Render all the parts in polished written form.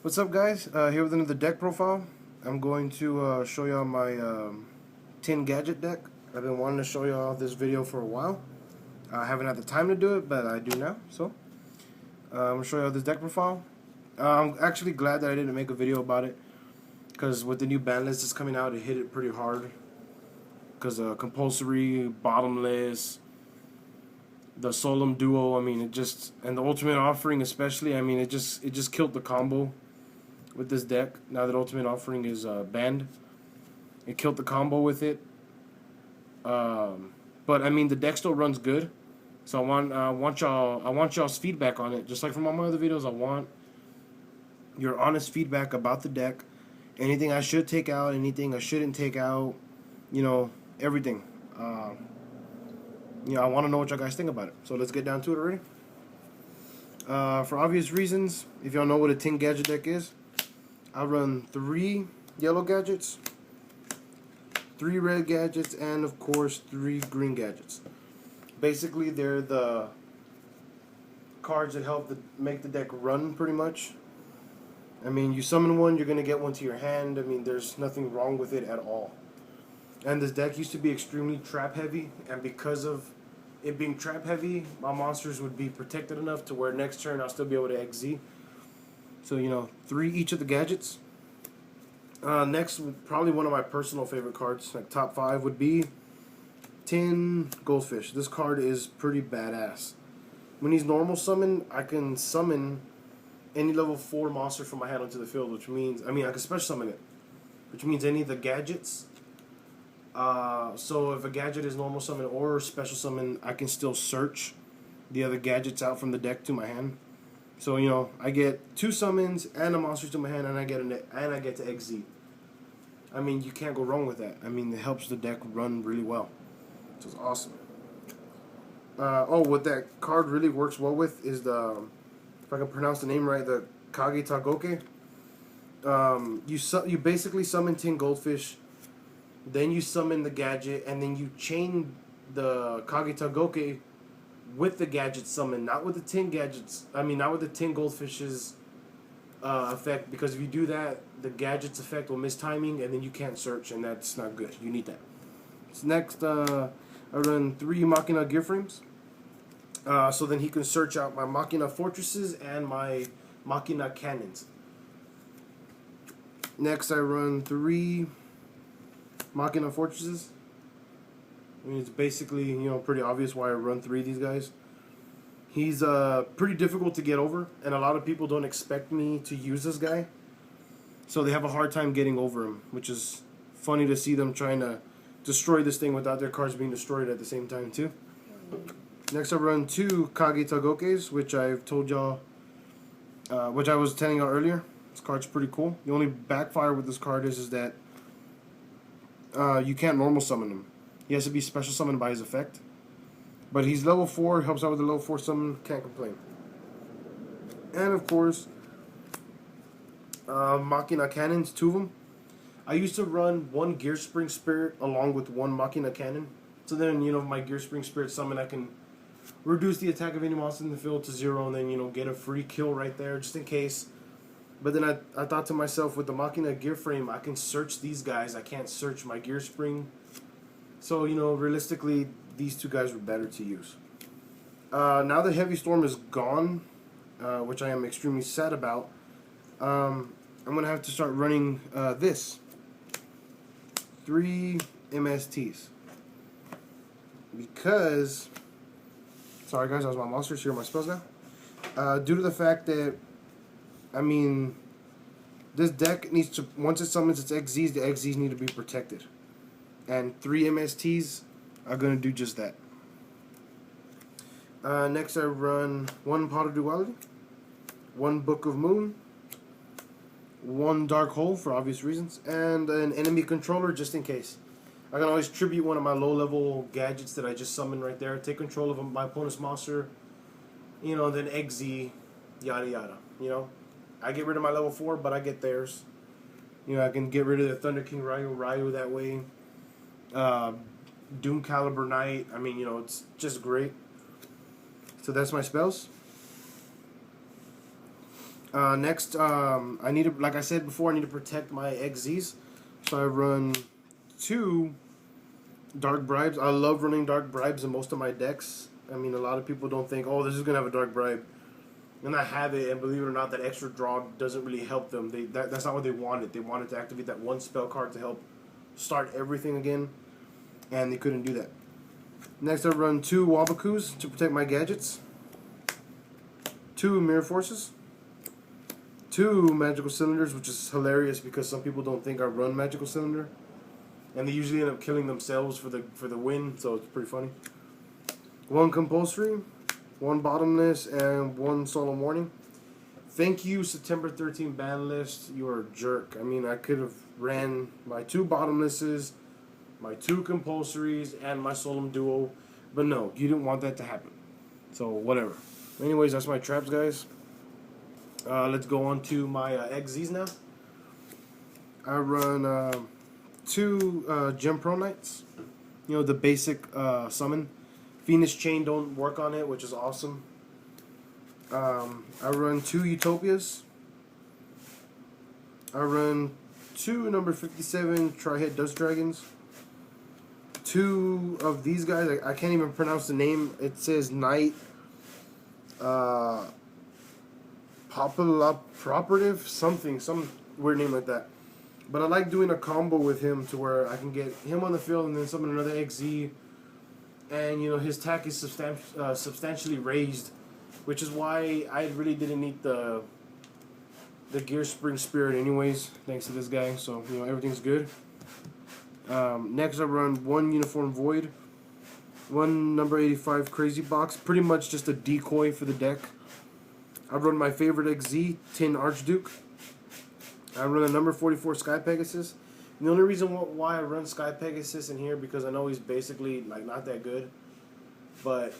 What's up, guys? Here with another deck profile. I'm going to show y'all my tin gadget deck. I've been wanting to show y'all this video for a while. I haven't had the time to do it, but I do now. So I'm going to show y'all this deck profile. I'm actually glad that I didn't make a video about it, because with the new ban list that's coming out, it hit it pretty hard. Because compulsory, bottomless, the Solemn Duo, I mean, it just, and the Ultimate Offering especially, I mean, it just killed the combo with this deck. Now that Ultimate Offering is banned, it killed the combo with it. But I mean, the deck still runs good. So I want y'all's feedback on it. Just like from all my other videos, I want your honest feedback about the deck. Anything I should take out, anything I shouldn't take out, everything. I want to know what y'all guys think about it. So let's get down to it already. For obvious reasons, if y'all know what a tin gadget deck is, I run 3 yellow gadgets, 3 red gadgets, and of course 3 green gadgets. Basically, they're the cards that help make the deck run pretty much. I mean, you summon one, you're going to get one to your hand. I mean, there's nothing wrong with it at all. And this deck used to be extremely trap heavy, and because of it being trap heavy, my monsters would be protected enough to where next turn I'll still be able to XZ. So, 3 each of the gadgets. Next, probably one of my personal favorite cards, like top 5, would be Tin Goldfish. This card is pretty badass. When he's normal summon, I can summon any level 4 monster from my hand onto the field, which means, I can special summon it, which means any of the gadgets. So if a gadget is normal summon or special summon, I can still search the other gadgets out from the deck to my hand. So, I get 2 summons and a monster to my hand, and I get to XZ. I mean, you can't go wrong with that. I mean, it helps the deck run really well. So it's awesome. What that card really works well with is if I can pronounce the name right, the Kage Tagoke. You basically summon Tin Goldfish, then you summon the gadget, and then you chain the Kage Tagoke with the gadget summon, not with the tin gadgets. Not with the Tin Goldfish's effect, because if you do that, the gadget's effect will miss timing, and then you can't search, and that's not good. You need that. So next, I run 3 Machina gear frames. So then he can search out my Machina fortresses and my Machina cannons. Next, I run 3 Machina fortresses. It's basically, pretty obvious why I run 3 of these guys. He's pretty difficult to get over, and a lot of people don't expect me to use this guy. So they have a hard time getting over him, which is funny to see them trying to destroy this thing without their cards being destroyed at the same time, too. Next, I run 2 Kage Tagokes, which I've told y'all, which I was telling y'all earlier. This card's pretty cool. The only backfire with this card is that you can't normal summon him. He has to be special summoned by his effect. But he's level 4, helps out with the level 4 summon, can't complain. And of course, Machina cannons, 2 of them. I used to run 1 Gear Spring Spirit along with 1 Machina cannon. So then, my Gear Spring Spirit summon, I can reduce the attack of any monster in the field to 0, and then, get a free kill right there, just in case. But then I thought to myself, with the Machina gear frame, I can search these guys. I can't search my Gear Spring. So, realistically, these 2 guys were better to use. Now the Heavy Storm is gone, which I am extremely sad about. I'm going to have to start running this. 3 MSTs. Because, sorry guys, that was my monsters. Here are my spells now. Due to the fact that, this deck needs to, once it summons its XZs, the XZs need to be protected. And 3 MSTs are going to do just that. Next, I run 1 Pot of Duality, 1 Book of Moon, 1 Dark Hole for obvious reasons, and an enemy controller just in case. I can always tribute one of my low-level gadgets that I just summoned right there, take control of my opponent's monster, then XZ, yada yada, I get rid of my level 4, but I get theirs. I can get rid of the Thunder King Ryu that way. Doom Caliber Knight. It's just great. So that's my spells. Next, I need to, like I said before, I need to protect my XZs. So I run 2 dark bribes. I love running dark bribes in most of my decks. I mean, a lot of people don't think, oh, this is going to have a dark bribe. And I have it, and believe it or not, that extra draw doesn't really help them. That's not what they wanted. They wanted to activate that 1 spell card to help start everything again, and they couldn't do that. Next, I run 2 Wabakus to protect my gadgets. 2 Mirror Forces. 2 Magical Cylinders, which is hilarious because some people don't think I run Magical Cylinder. And they usually end up killing themselves for the win, so it's pretty funny. 1 Compulsory, 1 Bottomless, and 1 Solemn Warning. Thank you, September 13 ban list. You're a jerk. I mean, I could have ran my 2 Bottomlesses, my 2 Compulsories, and my Solemn Duo. But no, you didn't want that to happen. So, whatever. Anyways, that's my traps, guys. Let's go on to my XZs now. I run 2 Gem Pro Knights. You know, the basic summon. Phoenix Chain don't work on it, which is awesome. I run 2 Utopias. I run 2 number 57 Tri-Head Dust Dragons. 2 of these guys, I can't even pronounce the name. It says Knight Populative something, some weird name like that. But I like doing a combo with him to where I can get him on the field and then summon another XZ. And, you know, his attack is substantially raised, which is why I really didn't need the Gear Spring Spirit anyways, thanks to this guy. So, you know, everything's good. Next, I run 1 Uniform Void, 1 number 85 Crazy Box, pretty much just a decoy for the deck. I run my favorite XZ, Tin Archduke. I run a number 44 Sky Pegasus. And the only reason why I run Sky Pegasus in here, because I know he's basically like not that good. But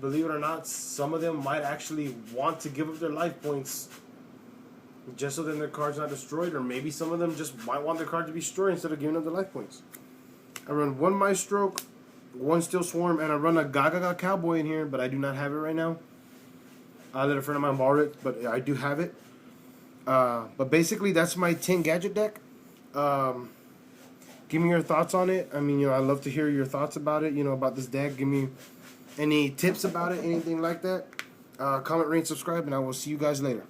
believe it or not, some of them might actually want to give up their life points just so then their card's not destroyed. Or maybe some of them just might want their card to be destroyed instead of giving up their life points. I run 1 Maestro, 1 Steel Swarm, and I run a Gaga Cowboy in here, but I do not have it right now. I let a friend of mine borrow it, but I do have it. But basically, that's my 10 gadget deck. Give me your thoughts on it. I mean, you know, I'd love to hear your thoughts about it, you know, about this deck. Give me any tips about it, anything like that. Comment, rate, subscribe, and I will see you guys later.